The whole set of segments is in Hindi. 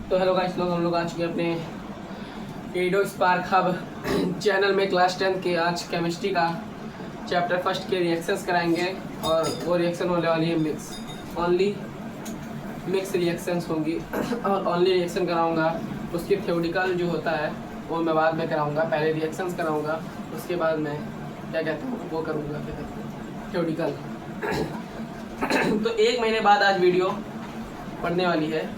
तो हेलो गाइस, हम लोग आ चुके हैं अपने एडो स्पार्क हब चैनल में क्लास 10 के आज केमिस्ट्री का चैप्टर फर्स्ट के रिएक्शंस कराएंगे। और वो रिएक्शन होने वाली है मिक्स, ओनली मिक्स रिएक्शंस होंगी और ओनली रिएक्शन कराऊंगा। उसकी थ्योरिटिकल जो होता है वो मैं बाद में कराऊंगा, पहले रिएक्शंस कराऊंगा, उसके बाद मैं क्या कहता हूँ वो करूँगा, क्या कहते हैं थ्योरिटिकल। तो 1 महीने बाद आज वीडियो पढ़ने वाली है,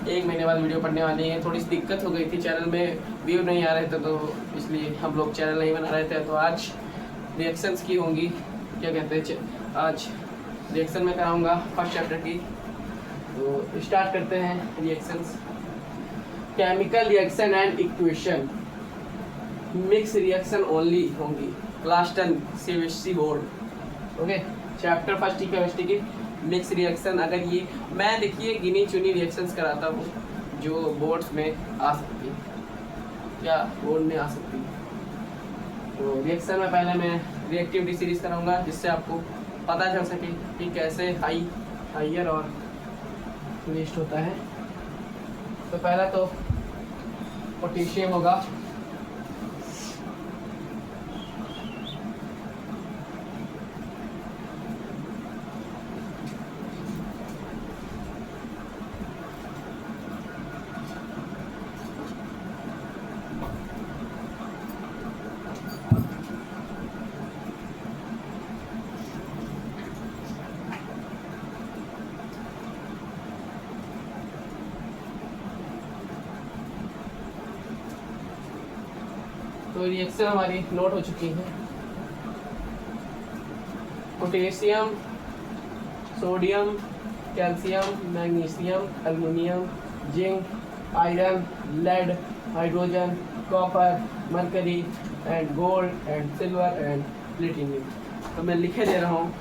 1 महीने बाद वीडियो पढ़ने वाली है। थोड़ी सी दिक्कत हो गई थी, चैनल में व्यू नहीं आ रहे थे तो इसलिए हम लोग चैनल नहीं बना रहे थे। तो आज रिएक्शंस की होंगी, क्या कहते हैं, आज रिएक्शन में कराऊंगा फर्स्ट चैप्टर की। तो स्टार्ट करते हैं reactions. Chemical reaction and equation, mix reaction only होंगी, क्लास 10 CBSE बोर्ड। ओके, चैप्टर फर्स्ट की केमिस्ट्री की मिक्स रिएक्शन। अगर ये मैं देखिए गिनी चुनी रिएक्शंस कराता हूँ जो बोर्ड्स में आ सकती, क्या बोर्ड में आ सकती। तो रिएक्शन में पहले मैं रिएक्टिविटी सीरीज कराऊंगा, जिससे आपको पता चल सके कि कैसे हाइयर और लिस्ट होता है। तो पहला तो पोटेशियम होगा, तो रिएक्शन हमारी नोट हो चुकी है। Potassium, sodium, calcium, magnesium, aluminium, zinc, iron, lead, hydrogen, copper, mercury and gold and silver and platinum. तो मैं लिखे दे रहा हूँ।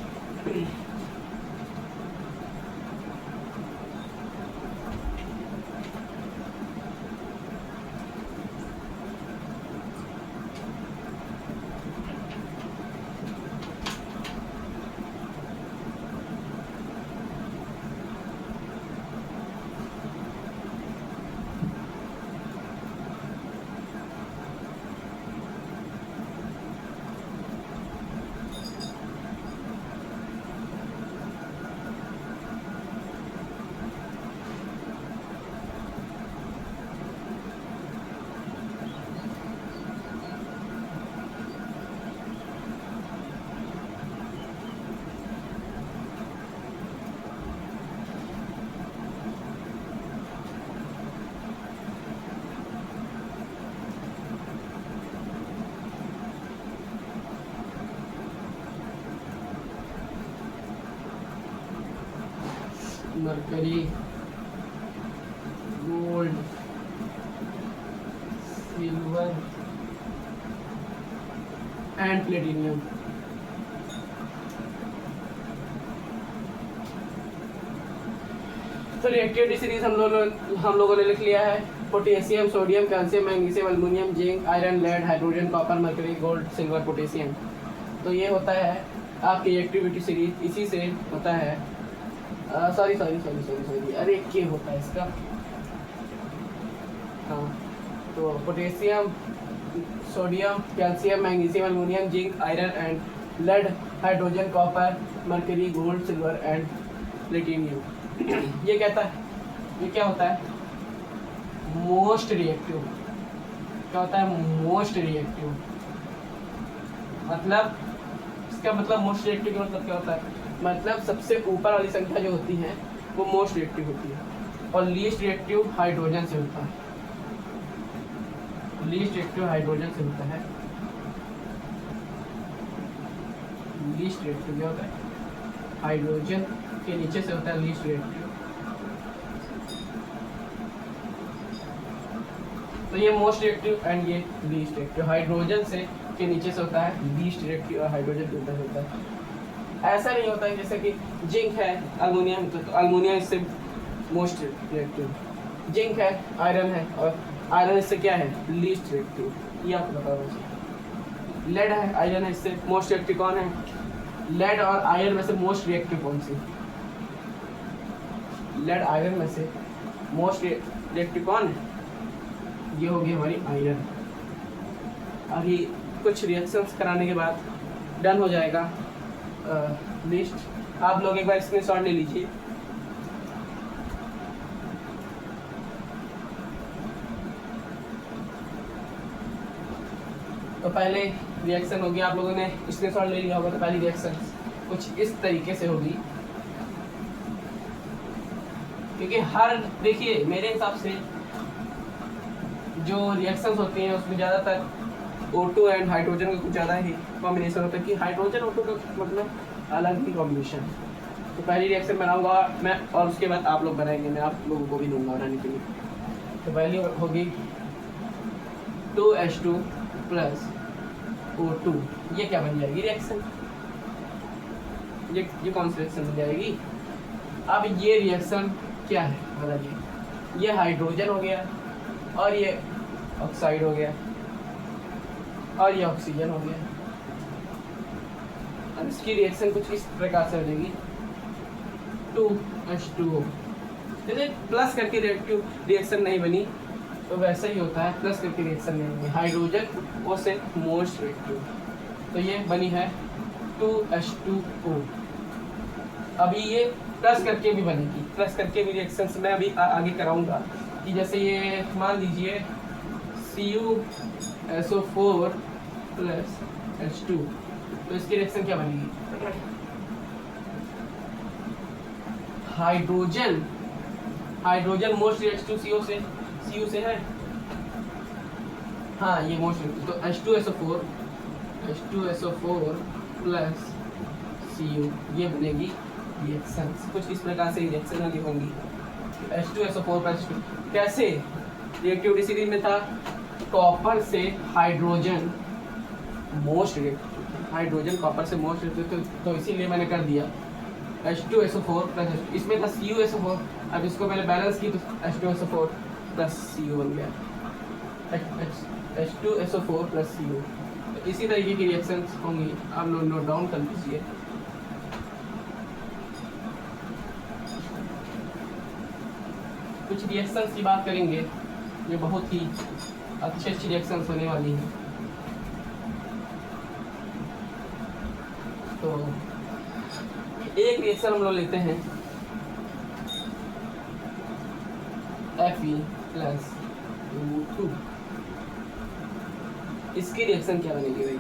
Mercury, gold, silver and platinum. तो रिएक्टिविटी सीरीज हम लोगों ने लिख लिया है। Potassium, sodium, calcium, magnesium, aluminium, zinc, iron, lead, hydrogen, copper, mercury, gold, silver, potassium. तो ये होता है आपकी रिएक्टिविटी सीरीज, इसी से होता है सॉरी, अरे क्या होता है इसका, हाँ। तो potassium, sodium, calcium, magnesium, aluminium, zinc, iron and lead, hydrogen, copper, mercury, gold, silver and platinum. ये कहता है, ये क्या होता है, मोस्ट रिएक्टिव। क्या होता है, मोस्ट रिएक्टिव। मतलब इसका मतलब मोस्ट रिएक्टिव का मतलब क्या होता है, मतलब सबसे ऊपर वाली संख्या जो होती है वो मोस्ट रिएक्टिव होती है। और लीस्ट रिएक्टिव हाइड्रोजन से होता है, लीस्ट रिएक्टिव हाइड्रोजन से होता है। लीस्ट रिएक्टिव क्या होता है, हाइड्रोजन के नीचे से होता है लीस्ट रिएक्टिव। तो ये मोस्ट रिएक्टिव एंड ये लीस्ट रिएक्टिव। हाइड्रोजन से के नीचे से होता है लीस्ट रिएक्टिव और हाइड्रोजन के ऊपर होता है। ऐसा नहीं होता है जैसे कि जिंक है, अल्मुनियम, तो अल्मुनियम इससे मोस्ट रिएक्टिव, जिंक है, आयरन है, और आयरन इससे क्या है, लीस्ट रिएक्टिव। ये आपको पता होना चाहिए। लेड है, आयरन है, इससे मोस्ट रिएक्टिव कौन है, लेड और आयरन में से मोस्ट रिएक्टिव कौन सी, लेड आयरन में से मोस्ट रिएक्टिव कौन है? ये होगी हमारी आयरन। अभी कुछ रिएक्शंस कराने के बाद डन हो जाएगा लिस्ट। आप लोग एक बार स्क्रीनशॉट ले लीजिए। तो पहले रिएक्शन होगी, आप लोगों ने स्क्रीनशॉट ले लिया होगा, तो पहली रिएक्शन कुछ इस तरीके से होगी। क्योंकि हर देखिए मेरे हिसाब से जो रिएक्शंस होती हैं उसमें ज़्यादातर O2 एंड हाइड्रोजन का कुछ ज़्यादा ही कॉम्बिनेशन होता है कि हाइड्रोजन O2 का मतलब अलग ही कॉम्बिनेशन। तो पहली रिएक्शन बनाऊंगा मैं और उसके बाद आप लोग बनाएंगे, मैं आप लोगों को भी दूंगा बनाने के लिए। तो पहली होगी 2H2 प्लस O2। ये क्या बन जाएगी रिएक्शन? ये कौन सी रिएक्शन बन जाएगी? अब ये रिएक्शन क्या है बताइए? ये हाइड्रोजन हो गया और ये ऑक्साइड हो गया और ये ऑक्सीजन हो गया। अब इसकी रिएक्शन कुछ इस प्रकार से हो जाएगी 2H2O। जैसे प्लस करके रिएक्शन नहीं बनी तो वैसा ही होता है, प्लस करके रिएक्शन नहीं बनी। हाइड्रोजन वो से मोस्ट रिएक्टिव, तो ये बनी है 2H2O। अभी ये प्लस करके भी बनेगी, प्लस करके भी रिएक्शंस मैं अभी आगे कराऊंगा कि जैसे ये मान लीजिए CuSO4 प्लस H2, तो इसकी रिएक्शन क्या बनेगी? हाइड्रोजन मोस्ट रिएक्टिव CO से है। हाँ ये मोस्ट रिएक्टिव, तो H2SO4 प्लस Cu ये बनेगी रिएक्शन। कुछ इस प्रकार से रिएक्शन आगे होंगी। H2SO4 प्लस कैसे रिएक्टिविटी सीरीज में था? कॉपर से hydrogen most reactive, hydrogen copper से मोस्ट रिएक्टिव, तो इसीलिए मैंने कर दिया H2SO4 प्लस H2। इसमें था CuSO4, अब इसको मैंने बैलेंस की तो H2SO4 प्लस Cu बन गया H2SO4 प्लस Cu। तो इसी तरीके की रिएक्शंस होंगी, आप लोग नोट डाउन कर लीजिए। कुछ रिएक्शंस की बात करेंगे, ये बहुत ही अच्छी रिएक्शंस होने वाली हैं। तो एक रिएक्शन हम लोग लेते हैं Fe प्लस O2। इसकी रिएक्शन क्या बनेगी भाई?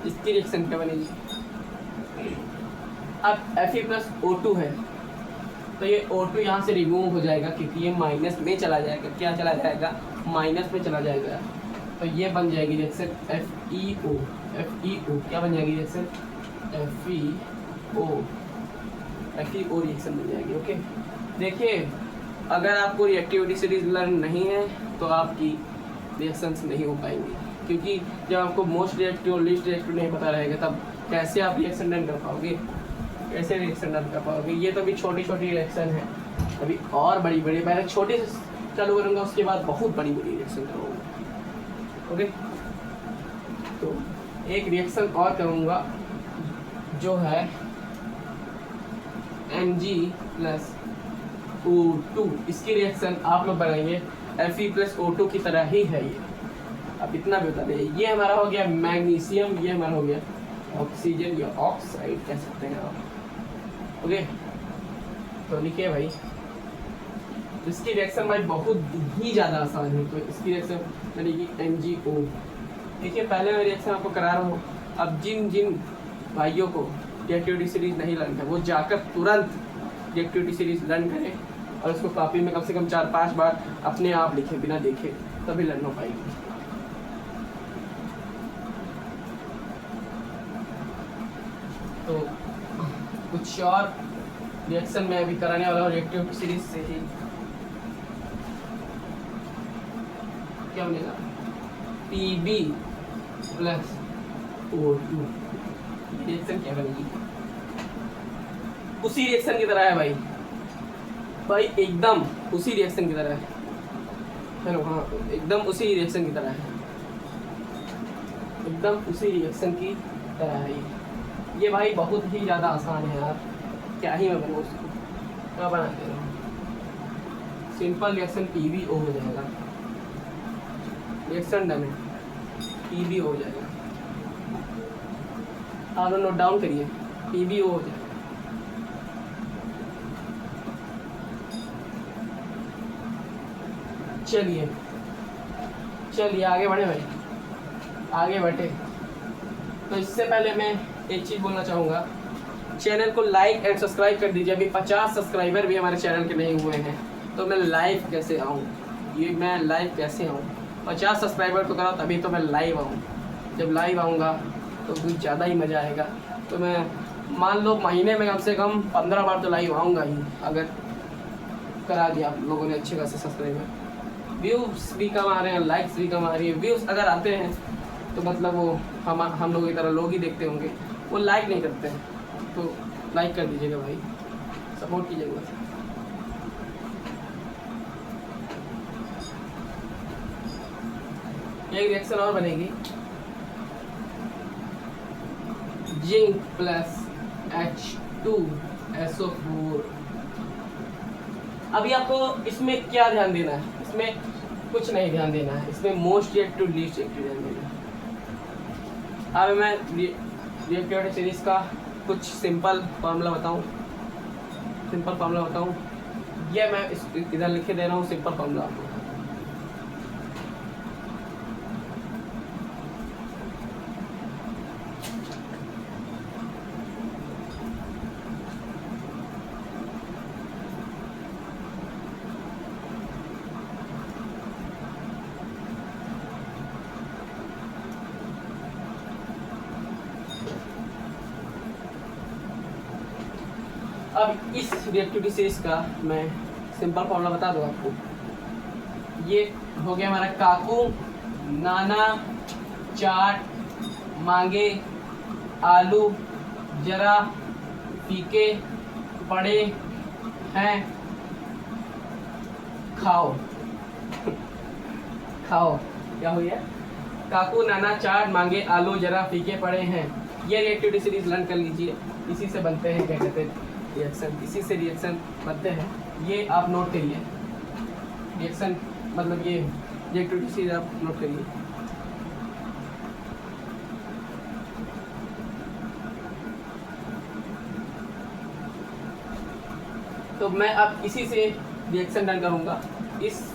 इसकी रिएक्शन क्या बनेगी? अब Fe प्लस O2 है तो ये O2 यहाँ से रिमूव हो जाएगा क्योंकि ये माइनस में चला जाएगा। क्या चला जाएगा? माइनस में चला जाएगा। तो ये बन जाएगी रिएक्शन FeO। क्या बन जाएगी रिएक्शन? FeO रिएक्शन बन जाएगी। ओके, देखिए अगर आपको रिएक्टिविटी सीरीज लर्न नहीं है तो आपकी रिएक्शंस नहीं हो पाएंगी, क्योंकि जब आपको मोस्ट रिएक्टिव और लीस्ट रिएक्टिव नहीं पता रहेगा तब कैसे आप रिएक्शन डन कर पाओगे? कैसे रिएक्शन डन कर पाओगे? ये तो अभी छोटी छोटी रिएक्शन है, अभी और बड़ी बड़ी, पहले छोटी से चालू करूँगा उसके बाद बहुत बड़ी बड़ी रिएक्शन करूँगा। ओके, तो एक रिएक्शन और करूँगा जो है Mg प्लस O2। इसकी रिएक्शन आप लोग बनाएंगे Fe प्लस O2 की तरह ही है ये। अब इतना भी बता दें, ये हमारा हो गया मैग्नीशियम, ये हमारा हो गया ऑक्सीजन या ऑक्साइड कह सकते हैं आप। ओके, तो लिखिए भाई, इसकी रिएक्शन भाई बहुत ही ज़्यादा आसान है। तो इसकी रिएक्शन बनेगी MgO। देखिए पहले मैं रिएक्शन आपको करा रहा हूँ। अब जिन जिन भाइयों को रिएक्टिविटी सीरीज नहीं लर्न है वो जाकर तुरंत रिएक्टिविटी सीरीज लर्न करें और उसको कॉपी में कम से कम 4-5 बार अपने आप लिखे, बिना देखे, तभी लर्न हो पाएगी। तो कुछ और रिएक्शन में अभी कराने वाला हूँ रिएक्टिविटी सीरीज से ही। क्या बनेगा? Pb plus O2। रिएक्शन क्या बनेगी? उसी रिएक्शन की तरह है भाई, एकदम उसी रिएक्शन की तरह है। हेलो, हाँ एकदम उसी रिएक्शन की तरह है, एकदम उसी रिएक्शन की तरह है ये भाई बहुत ही ज़्यादा आसान है यार, क्या ही मैं बनूँ उसको, क्या बनाते रहो। सिंपल रिएक्शन PbO हो जाएगा। रिएक्शन डन है, PbO हो जाएगा। आप लोग नोट डाउन करिए, PbO हो जाएगा। चलिए चलिए आगे बढ़े भाई, आगे बढ़े। तो इससे पहले मैं एक चीज़ बोलना चाहूँगा, चैनल को लाइक एंड सब्सक्राइब कर दीजिए। अभी 50 सब्सक्राइबर भी हमारे चैनल के नहीं हुए हैं, तो मैं लाइव कैसे आऊँ, ये मैं लाइव कैसे आऊँ? 50 सब्सक्राइबर तो कराओ तभी तो मैं लाइव आऊँ। जब लाइव आऊँगा तो कुछ ज़्यादा ही मज़ा आएगा। तो मैं मान लो महीने में कम से कम 15 बार तो लाइव आऊँगा ही, अगर करा दिया आप लोगों ने अच्छे खासे सब्सक्राइबर। व्यूज़ भी कम आ रहे हैं, लाइक्स भी कम आ रही है। व्यूज़ अगर आते हैं तो मतलब वो हम लोगों की तरह लोग ही देखते होंगे, वो लाइक नहीं करते हैं। तो लाइक कर दीजिएगा भाई, सपोर्ट की ज़रूरत है। एक रिएक्शन और बनेगी, जिंक प्लस H2SO4। अभी आपको इसमें क्या ध्यान देना है? इसमें कुछ नहीं ध्यान देना है, इसमें मोस्ट रिएक्टिव लीस्ट रिएक्टिव ध्यान देना है। अब मैं रिएक्टिविटी सीरीज का कुछ सिंपल फार्मूला बताऊं, ये मैं इधर लिखे दे रहा हूँ सिंपल फार्मूला आपको। अब इस रिएक्टिविटी सीरीज का मैं सिंपल फॉर्मूला बता दूँ आपको। ये हो गया हमारा काकू नाना चाट मांगे आलू जरा फीके पड़े हैं खाओ। खाओ क्या हो गया? काकू नाना चाट मांगे आलू जरा फीके पड़े हैं। ये रिएक्टिविटी सीरीज लर्न कर लीजिए, इसी से बनते हैं क्या कहते हैं रिएक्शन, इसी से रिएक्शन बनते हैं। ये आप नोट करिए, रिएक्शन मतलब ये रिएक्टिविटी सीरीज आप नोट करिए। तो मैं अब इसी से रिएक्शन डन करूँगा। इस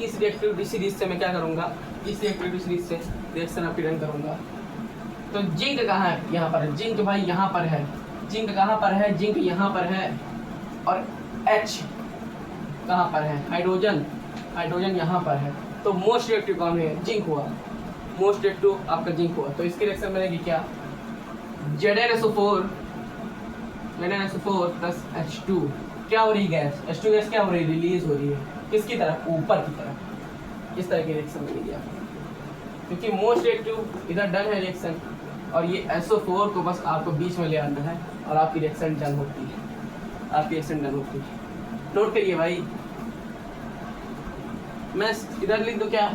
रिएक्टिविटी सीरीज से मैं क्या करूँगा, इस रिएक्टिविटी सीरीज से रिएक्शन आपकी डन करूँगा। तो जिंक कहाँ है? यहाँ पर। जिंक भाई यहाँ पर है। जिंक कहाँ पर है? जिंक यहाँ पर है। और H कहाँ पर है? हाइड्रोजन, हाइड्रोजन यहाँ पर है। तो मोस्ट रिएक्टिव कौन है? जिंक हुआ, मोस्ट रिएक्टिव आपका जिंक हुआ। तो इसकी रिएक्शन बनेगी क्या? ZnSO4 plus H2। क्या हो रही गैस? H2 गैस क्या हो रही है? रिलीज हो रही है। किसकी तरफ? ऊपर की तरफ। इस तरह की रिएक्शन बनेगी आपको, क्योंकि मोस्ट रिएक्टिव इधर डन है रिएक्शन, और ये SO4 को बस आपको बीच में ले आना है और आपकी रिएक्शन डन होती है, आपकी रिएक्शन डन होती है। नोट करिए भाई, मैं इधर लिख दूं क्या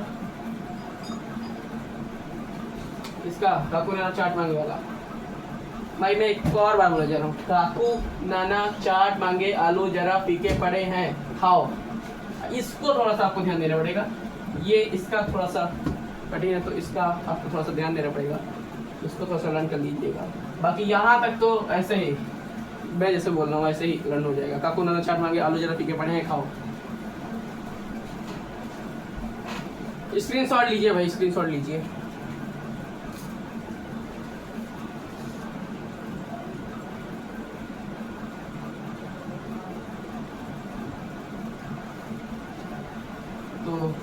इसका? काकू नाना चाट मांगे वाला। भाई मैं एक और बार बोला जा रहा हूँ, काकू नाना चाट मांगे आलू जरा फीके पड़े हैं खाओ। इसको थोड़ा सा आपको ध्यान देना पड़ेगा, ये इसका थोड़ा सा कठिन है, तो इसका आपको थोड़ा सा ध्यान देना पड़ेगा, इसको थोड़ा सा लर्न कर लीजिएगा। बाकी यहाँ तक तो ऐसे ही मैं जैसे बोल रहा हूँ ऐसे ही लर्न हो जाएगा। काकू नाना चाट मांगे आलू जरा फीके पड़े हैं खाओ। स्क्रीनशॉट लीजिए भाई, स्क्रीनशॉट लीजिए। तो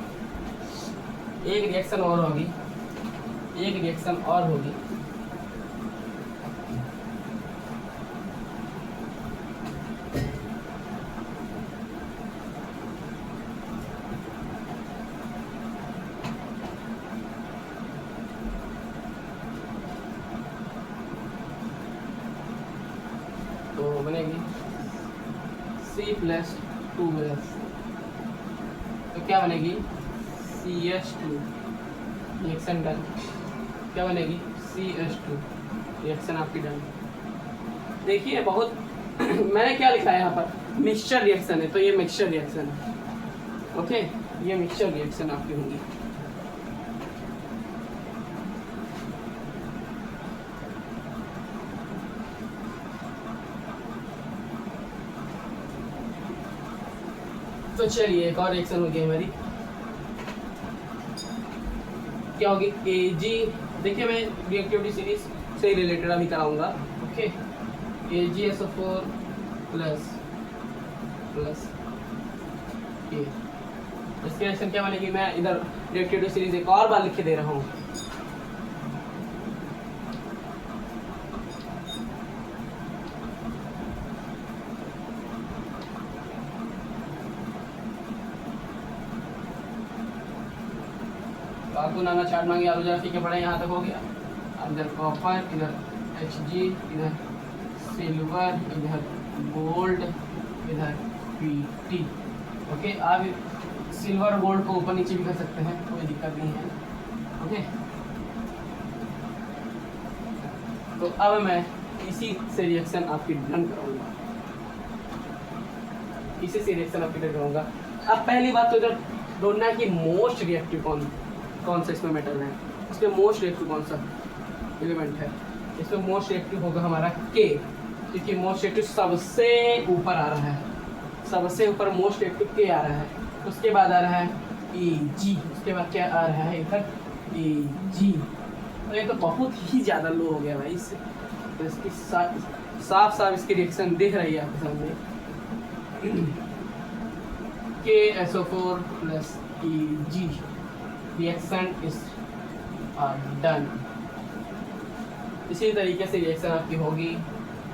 एक रिएक्शन और होगी, एक रिएक्शन और होगी। तो बनेगी C+2S। तो क्या बनेगी? CH2 reaction done. क्या बनेगी? CH2 रिएक्शन आपकी डन। देखिए बहुत मैंने क्या लिखा है यहाँ पर? मिक्सचर रिएक्शन है, तो ये मिक्सचर रिएक्शन है। ओके, ये मिक्सचर रिएक्शन आपकी होंगी। तो चलिए एक और रिएक्शन होगी हमारी, क्या होगी, Ag। देखिए मैं रिएक्टिविटी सीरीज से रिलेटेड अभी कराऊंगा। ओके, AgSO4 प्लस प्लस ए, इसकी रिएक्शन क्या बनेगी, मैं इधर रिएक्टिविटी सीरीज एक और बार लिख के दे रहा हूँ। आपको नाना चार्ट मांगे आलू जरा ठीक है पड़े, यहाँ तक हो गया। इधर कॉपर, इधर Hg, इधर सिल्वर, इधर गोल्ड, इधर Pt। ओके, आप सिल्वर और गोल्ड को ऊपर नीचे भी कर सकते हैं, कोई दिक्कत नहीं है। ओके, तो अब मैं इसी से रिएक्शन आपकी डन करूँगा, इसी से रिएक्शन आपकी डन करूँगा। अब पहली बात तो इधर ढूंढना है कि मोस्ट रिएक्टिव कौन सा इसमें मेटल है, इसमें मोस्ट रिएक्टिव कौन सा एलिमेंट है। इसमें मोस्ट रिएक्टिव होगा हमारा K, क्योंकि मोस्ट रिएक्टिव सबसे ऊपर आ रहा है, सबसे ऊपर मोस्ट रिएक्टिव K आ रहा है। उसके बाद आ रहा है Ag, उसके बाद क्या आ रहा है इधर Ag। तो ये तो बहुत ही ज़्यादा लो हो गया भाई इससे, तो इसकी साफ साफ इसकी रिएक्शन दिख रही है आपके सामने, KSO4 plus Ag, reaction is done. इसी तरीके से रिएक्शन आपकी होगी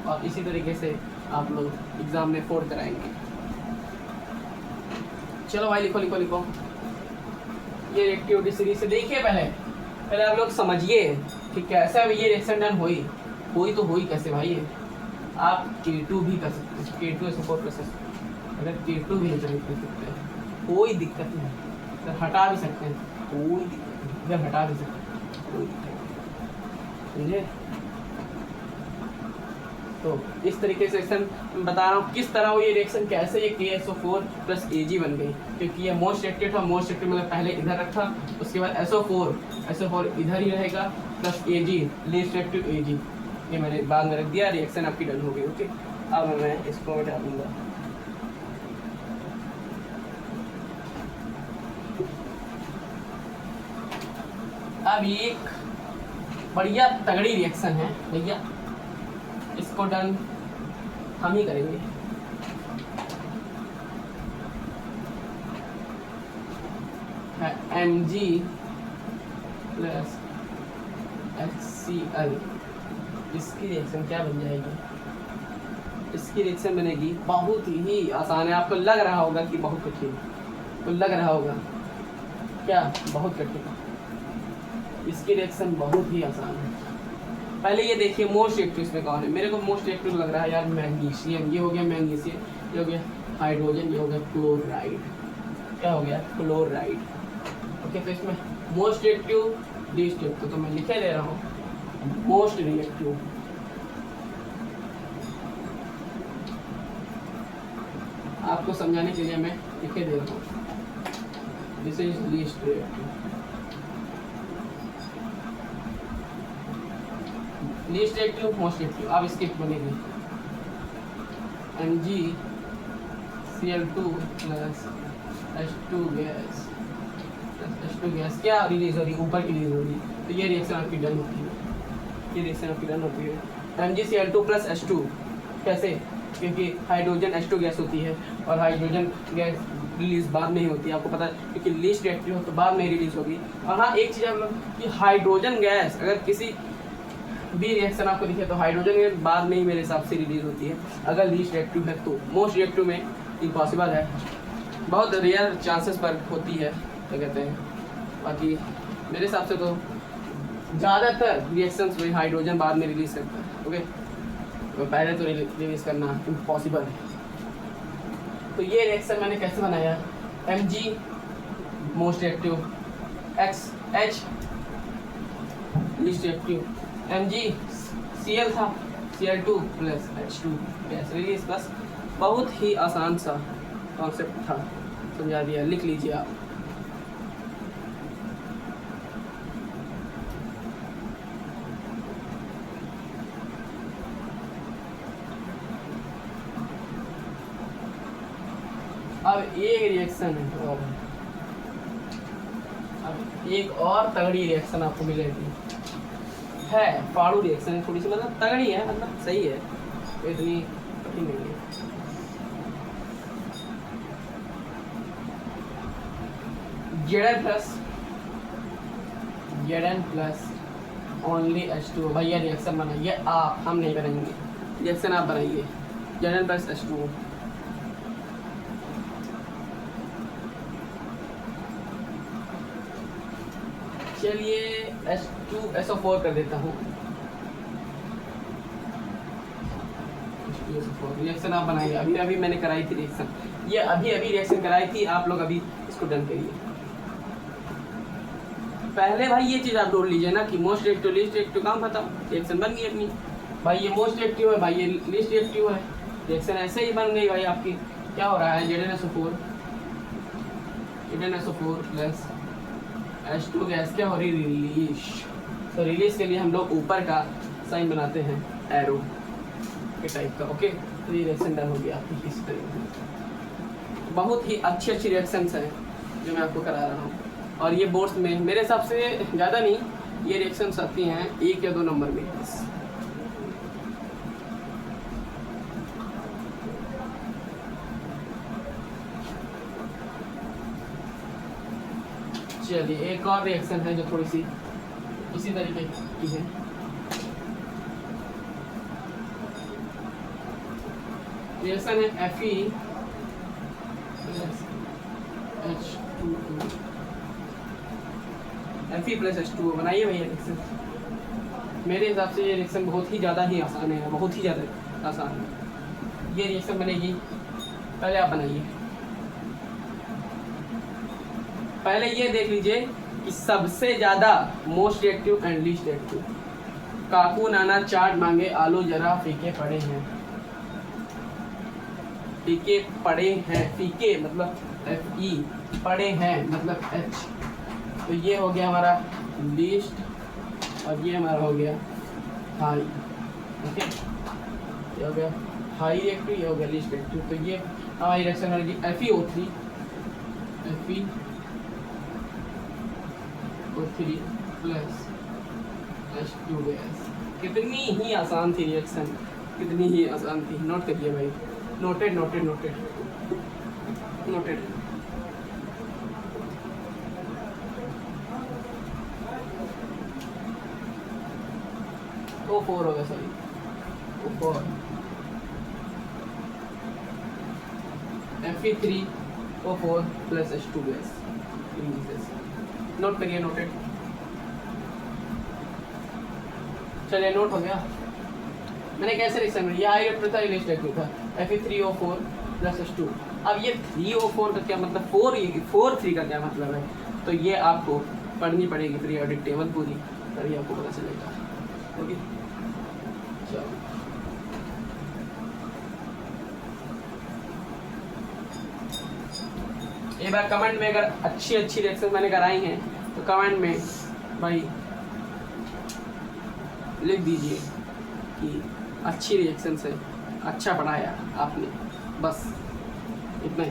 और इसी तरीके से आप लोग एग्जाम में 4 कराएंगे। चलो भाई लिखो लिखो लिखो, ये रिएक्टिविटी सीरीज से देखिए, पहले आप लोग समझिए कि कैसे ये रिएक्शन डन हुई तो हुई कैसे भाई। आप K2 भी कर सकते हैं, K2SO4 प्रोसेस, अगर K2 भी कर सकते हैं कोई दिक्कत नहीं, तो हटा भी सकते हैं कोई दिक्कत नहीं, इधर हटा भी सकते हैं कोई दिक्कत नहीं, समझे। तो इस तरीके से रिएक्शन बता रहा हूँ किस तरह वो ये रिएक्शन कैसे ये KSO4 प्लस Ag बन गई, क्योंकि ये मोस्ट रिएक्टिव था। मोस्ट रिएक्टिव मतलब पहले इधर रखा, उसके बाद SO4 इधर ही रहेगा, plus Ag least reactive Ag, ये मैंने बाद में रख दिया, रिएक्शन आपकी डन हो गई। ओके, अब मैं इसको हटा दूंगा। अब एक बढ़िया तगड़ी रिएक्शन है भैया, इसको डन हम ही करेंगे। Mg प्लस HCl, इसकी रिएक्शन क्या बन जाएगी, इसकी रिएक्शन बनेगी बहुत ही आसान है। आपको लग रहा होगा कि बहुत कठिन, तो लग रहा होगा क्या बहुत कठिन, इसकी रिएक्शन बहुत ही आसान है। पहले ये देखिए मोस्ट रिएक्टिव इसमें कौन है, मेरे को मोस्ट रिएक्टिव लग रहा है यार मैग्नीशियम, ये हो गया मैग्नीशियम, ये हो गया हाइड्रोजन, ये हो गया क्लोराइड, क्या हो गया क्लोराइड। ओके, तो इसमें मोस्ट रिएक्टिव लीस्ट रिएक्टिव, तो मैं लिखे दे रहा हूँ मोस्ट रिएक्टिव, आपको समझाने के लिए मैं लिखे दे रहा हूँ, this is least reactive. Least reactive most reactive, अब इसकी बनेगी MgCl2 प्लस H2 गैस, क्या रिलीज हो रही है, ऊपर की रिलीज हो रही है, तो ये रिएक्शन आपकी डन होती है, ये रिएक्शन आपकी डन होती है। MgCl2 प्लस H2 कैसे, क्योंकि हाइड्रोजन H2 गैस होती है और हाइड्रोजन गैस रिलीज बाद में ही होती है, आपको पता है, क्योंकि लीस्ट रिएक्टिव हो तो बाद में रिलीज होगी। और हाँ एक चीज़ आप लोग कि हाइड्रोजन गैस अगर किसी भी रिएक्शन आपको दिखे तो हाइड्रोजन गैस बाद में ही मेरे हिसाब से रिलीज होती है, अगर लीस्ट रिएक्टिव है तो। मोस्ट रिएक्टिव में इम्पॉसिबल है, बहुत रेयर चांसेस पर होती है, क्या कहते हैं। बाकी मेरे हिसाब से तो ज़्यादातर रिएक्शंस में हाइड्रोजन बाद में रिलीज करता है। ओके, तो पहले तो रिलीज करना इम्पॉसिबल है। तो ये रिएक्शन मैंने कैसे बनाया, Mg most reactive, H least reactive, MgCl था, Cl2 plus H2 gas release, बस बहुत ही आसान सा कॉन्सेप्ट था। समझा दिया, लिख लीजिए आप। अब एक रिएक्शन है, अब एक और तगड़ी रिएक्शन आपको मिलेगी, है फाड़ू रिएक्शन है, थोड़ी सी मतलब तगड़ी है, मतलब सही है, तो इतनी कठिन नहीं है। Zn plus only H2O। भैया रिएक्शन बनाइए आप, हम नहीं बनाएंगे, रिएक्शन आप बनाइए। Zn प्लस H2O, चलिए H2SO4 कर देता हूँ। रिएक्शन आप बनाइए, अभी अभी मैंने कराई थी रिएक्शन, ये अभी अभी रिएक्शन कराई थी, आप लोग अभी इसको डन करिए। पहले भाई ये चीज़ आप ढूंढ लीजिए ना कि मोस्ट रिएक्टिव लीस्ट रिएक्टिव, काम खत्म, रिएक्शन बन गई अपनी। भाई ये मोस्ट रिएक्टिव है, भाई ये लीस्ट रिएक्टिव है, रिएक्शन ऐसे ही बन गई भाई आपकी। क्या हो रहा है, ZnSO4 प्लस H2 गैस क्या हो रही, रिलीज। तो रिलीज के लिए हम लोग ऊपर का साइन बनाते हैं एरो के टाइप का, ओके। तो ये रिएक्शन डन हो गया आपकी इस तरीके से। बहुत ही अच्छी अच्छी रिएक्शंस हैं जो मैं आपको करा रहा हूँ, और ये बोर्ड्स में मेरे हिसाब से ज़्यादा नहीं, ये रिएक्शंस आती हैं 1 या 2 नंबर में बस। चलिए एक और रिएक्शन है जो थोड़ी सी इसी तरीके की है। रिएक्शन है Fe प्लस H2O। बनाइए भैया रिएक्शन। मेरे हिसाब से ये रिएक्शन बहुत ही ज़्यादा ही आसान है, बहुत ही ज़्यादा आसान है। ये रिएक्शन बनेगी, पहले आप बनाइए। पहले ये देख लीजिए कि सबसे ज़्यादा most reactive and least reactive. काकू नाना चाट मांगे, आलू जरा फीके पड़े हैं। फीके पड़े हैं, फीके मतलब FE, पड़े हैं मतलब H। तो ये हो गया हमारा लीस्ट, और ये हमारा हो गया हाई, ओके। ये हो गया हाई रिएक्टिव, ये हो गया लीस्ट रिएक्टिव। तो ये हमारी रिएक्शन होगी FeO3 प्लस H2 गैस। कितनी ही आसान थी रिएक्शन, कितनी ही आसान थी। नोट करिए भाई, noted noted noted noted. O4 हो गया, sorry O4 Fe3O4 plus H2 gas. Note करिए, नोटेड। चलिए नोट हो गया। मैंने कैसे रिएक्शन, ये हाई रिएक्टिव था, ये लीस्ट रिएक्टिव था, Fe3O4 प्लस H2। अब ये 3O4 का क्या मतलब, 4 3 का क्या मतलब है, तो ये आपको पढ़नी पड़ेगी पीरियोडिक टेबल पूरी, तभी आपको पता चलेगा, ओके। चलो एक बार कमेंट में अगर अच्छी अच्छी रिएक्शन मैंने कराई हैं तो कमेंट में भाई लिख दीजिए कि अच्छी रिएक्शन से, अच्छा पढ़ाया आपने, बस इतना ही।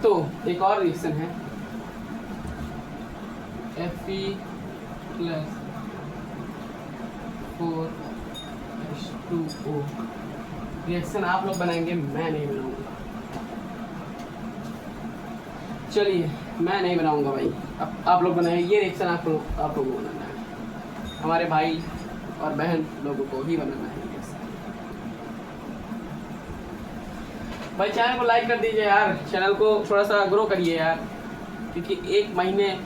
तो एक और रिएक्शन है Fe प्लस 4H2O। रिएक्शन आप लोग बनाएंगे, मैं नहीं बनाऊंगा। चलिए मैं नहीं बनाऊंगा भाई, अब आप लोग बनाएंगे। ये रिएक्शन आप लोगों को बनाना है, हमारे भाई और बहन लोगों को ही बनाना है रिएक्शन। भाई चैनल को लाइक कर दीजिए यार, चैनल को थोड़ा सा ग्रो करिए यार, क्योंकि 1 महीने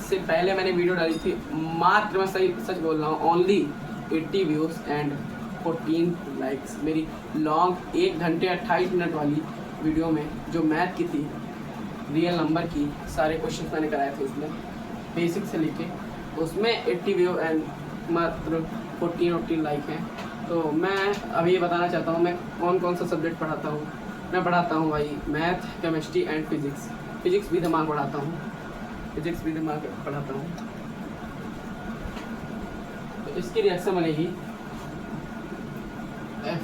से पहले मैंने वीडियो डाली थी, मात्र मैं सच बोल रहा हूँ, ओनली 80 व्यूज़ एंड 14 लाइक्स। मेरी लॉन्ग 1 घंटे 28 मिनट वाली वीडियो में जो मैथ की थी, रियल नंबर की, सारे क्वेश्चन मैंने कराए थे उसमें, बेसिक से लेके, उसमें 80 व्यू एंड मात्र 14 लाइक हैं। तो मैं अभी ये बताना चाहता हूँ मैं कौन कौन सा सब्जेक्ट पढ़ाता हूँ। मैं पढ़ाता हूँ भाई math, chemistry and physics. Physics भी दिमाग पढ़ाता हूँ, फिजिक्स भी दिमाग पढ़ाता हूँ। तो इसकी रिएक्शन बनेगी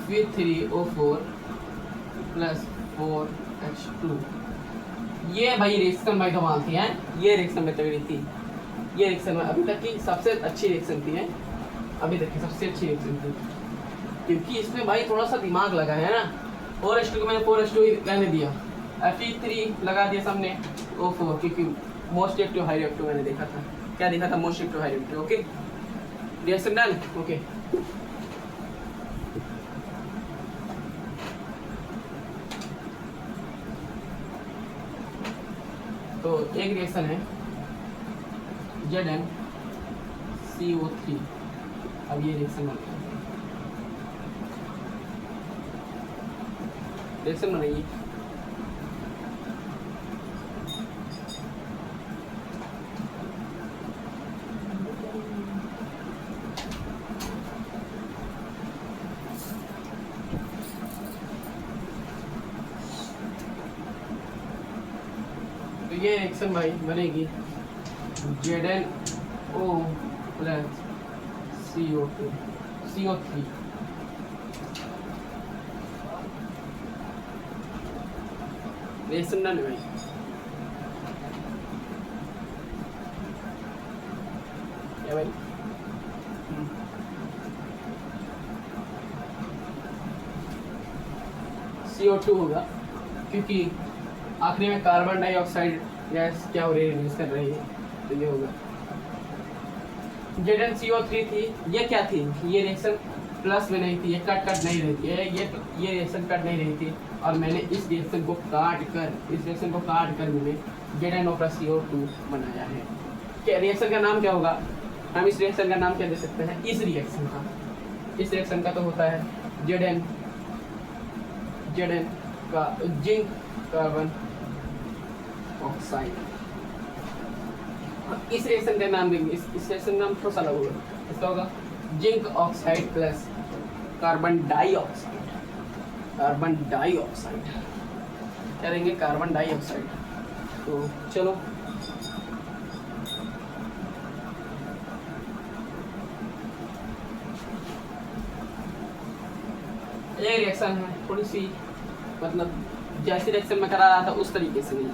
Fe3O4 प्लस 4H2। ये भाई रिएक्शन भाई कमाल थी है, ये रिएक्शन में तगड़ी थी। ये रिएक्शन में अभी तक की सबसे अच्छी रिएक्शन थी है, अभी तक की सबसे अच्छी रिएक्शन थी, क्योंकि इसमें भाई थोड़ा सा दिमाग लगा है ना। 4H2 को मैंने 4H2 रहने दिया, Fe3 लगा दिया सामने O4, क्योंकि मोस्ट रिएक्टिव हाई रिएक्टिव मैंने देखा था। क्या देखा था? Most reactive high reactive. Okay, reaction done. Okay, तो एक रिएक्शन है ZnCO3। अब ये रिएक्शन बन गई, रिएक्शन बनेगी ये रिएक्शन भाई बनेगी ZnO plus CO3। Reaction done है भाई। क्या भाई? CO2 होगा, क्योंकि आखिरी में कार्बन डाइऑक्साइड गैस क्या हो रही है, रिलीज कर रही है, तो ये होगा। ZnCO3 थी, ये क्या थी? ये रिएक्शन प्लस में नहीं थी, ये कट नहीं रही थी, ये रिएक्शन कट नहीं रही थी, और मैंने इस रिएक्शन को काट कर मैंने ZnO प्लस CO2 बनाया है। क्या रिएक्शन का नाम क्या होगा? हम इस रिएक्शन का नाम क्या दे सकते हैं? इस रिएक्शन का तो होता है Zn का जिंक कार्बन ऑक्साइड। इस रिएक्शन का नाम देंगे, इस रिएक्शन का नाम थोड़ा सा अलग होगा, इसका होगा zinc oxide plus carbon dioxide. क्या देंगे? Carbon dioxide. तो चलो ये रिएक्शन है थोड़ी सी, मतलब जैसी रिएक्शन में करा रहा था उस तरीके से नहीं,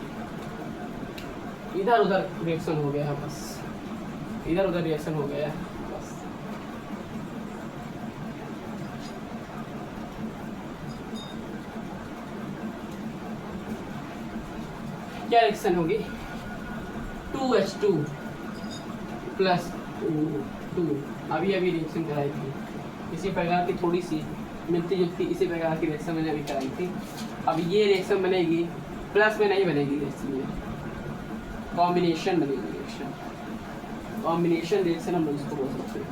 इधर उधर रिएक्शन हो गया है, बस इधर उधर रिएक्शन हो गया है बस। क्या रिएक्शन होगी? 2H2 plus 2। अभी रिएक्शन कराई थी इसी प्रकार की, थोड़ी सी मिलती जुलती इसी प्रकार की रिएक्शन मैंने अभी कराई थी। अब ये रिएक्शन बनेगी प्लस में नहीं बनेगी, रिएक्शन में कॉम्बिनेशन बनेगी। कॉम्बिनेशन रिएक्शन हम लोग इसको बोल सकते हैं।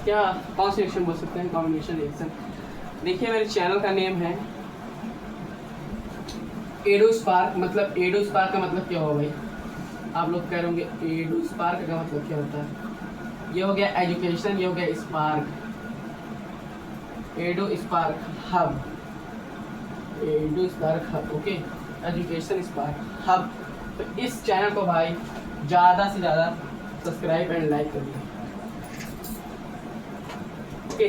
क्या कौन सी रिएक्शन बोल सकते हैं? Combination reaction. देखिए मेरे चैनल का नेम है एडो स्पार्क। मतलब एडो स्पार्क का मतलब क्या होगा भाई? आप लोग कह रहे होंगे एडो स्पार्क का मतलब क्या होता है? ये हो गया एजुकेशन, ये हो गया Spark, Edu Spark Hub, Edu Spark Hub. Okay, Education Spark Hub. तो इस चैनल को भाई ज़्यादा से ज़्यादा सब्सक्राइब एंड लाइक करिए। ओके,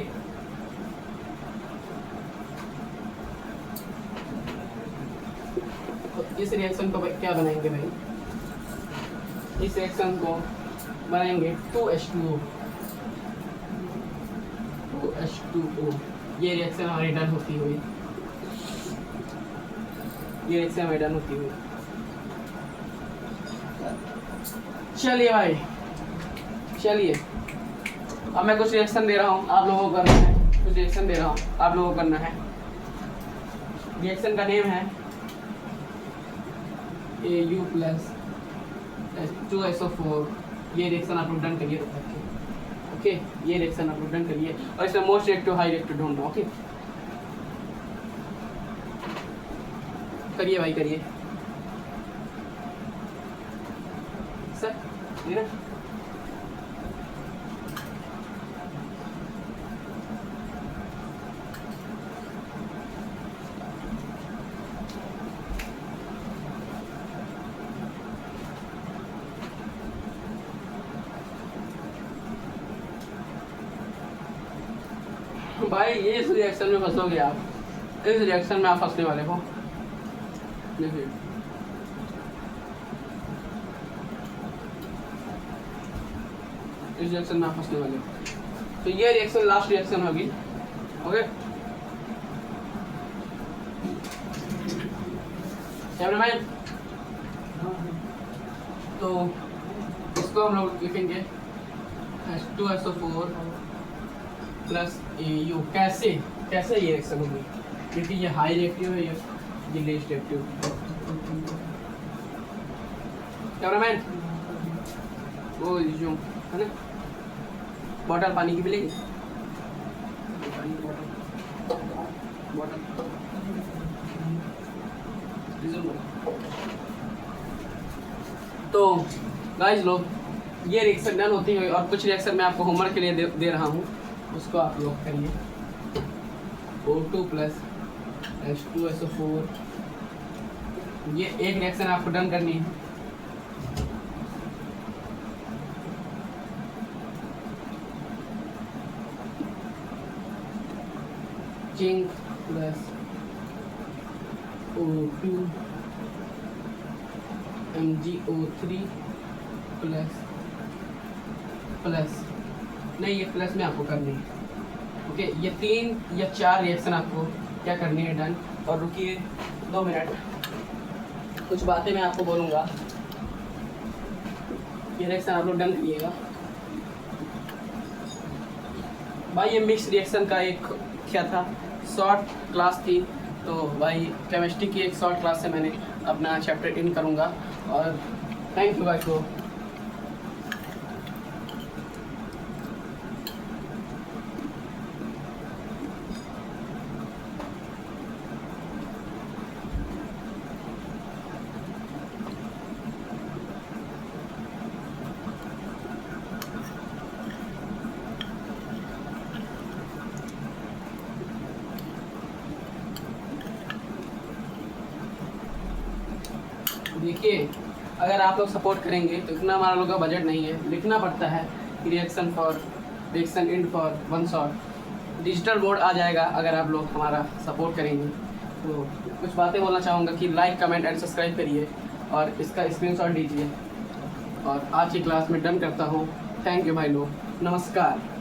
तो इस रिएक्शन को क्या बनाएंगे भाई? इस रिएक्शन को बनाएंगे 2H2O। ये रिएक्शन हमारी डन होती हुई, ये रिएक्शन हमारी डन होती हुई। चलिए भाई, चलिए अब मैं कुछ रिएक्शन दे रहा हूँ, आप लोगों को करना है। कुछ रिएक्शन दे रहा हूँ, आप लोगों को करना है। रिएक्शन का नेम है AU प्लस 2SO4। ये रिएक्शन आप लोग डन करिए तब तक। ओके, ये रिएक्शन आप लोग डन करिए, और इसमें मोस्ट रिएक्टिव हाई रिएक्टिव ढूंढना। ओके, करिए भाई, करिए सर, ये ना भाई इस रिएक्शन में फंसोगे आप, इस रिएक्शन में आप फंसने वाले हो। देखिए इस रिएक्शन में आप फंसने वाले हो। तो ये रिएक्शन लास्ट रिएक्शन होगी। ओके कैमरामैन, तो इसको हम लोग लिखेंगे H2SO4 प्लस AU। कैसे कैसे ये रिएक्शन होगी, क्योंकि ये हाई रिएक्टिव है, ये लीस्ट रिएक्टिव। कैमरामैन वो जो है ना, बॉटल पानी की मिलेगी, बॉटल। तो गाइस लोग, ये रिएक्शन डन होती है और कुछ रिएक्शन मैं आपको होमवर्क के लिए दे रहा हूँ, उसको आप लोग करिए। O2 प्लस H2SO4, ये एक रिएक्शन आपको डन करनी है। Zinc plus O2 MgO3 plus नहीं, ये प्लस में आपको करनी है। ओके, ये 3 या 4 रिएक्शन आपको क्या करनी है डन। और रुकिए 2 मिनट, कुछ बातें मैं आपको बोलूँगा। ये रिएक्शन आप लोग डन करिएगा। भाई ये मिक्स रिएक्शन का एक क्या था, शॉर्ट क्लास थी। तो भाई केमिस्ट्री की एक शॉर्ट क्लास से मैंने अपना चैप्टर इन करूँगा। और थैंक यू गाइस। देखिए, अगर आप लोग सपोर्ट करेंगे तो इतना हमारा लोगों का बजट नहीं है, लिखना पड़ता है reaction end for 1 shot. Digital board आ जाएगा अगर आप लोग हमारा सपोर्ट करेंगे। तो कुछ बातें बोलना चाहूँगा कि लाइक कमेंट एंड सब्सक्राइब करिए और इसका स्क्रीनशॉट लीजिए। और आज की क्लास में डन करता हूँ। थैंक यू भाई लोग, नमस्कार।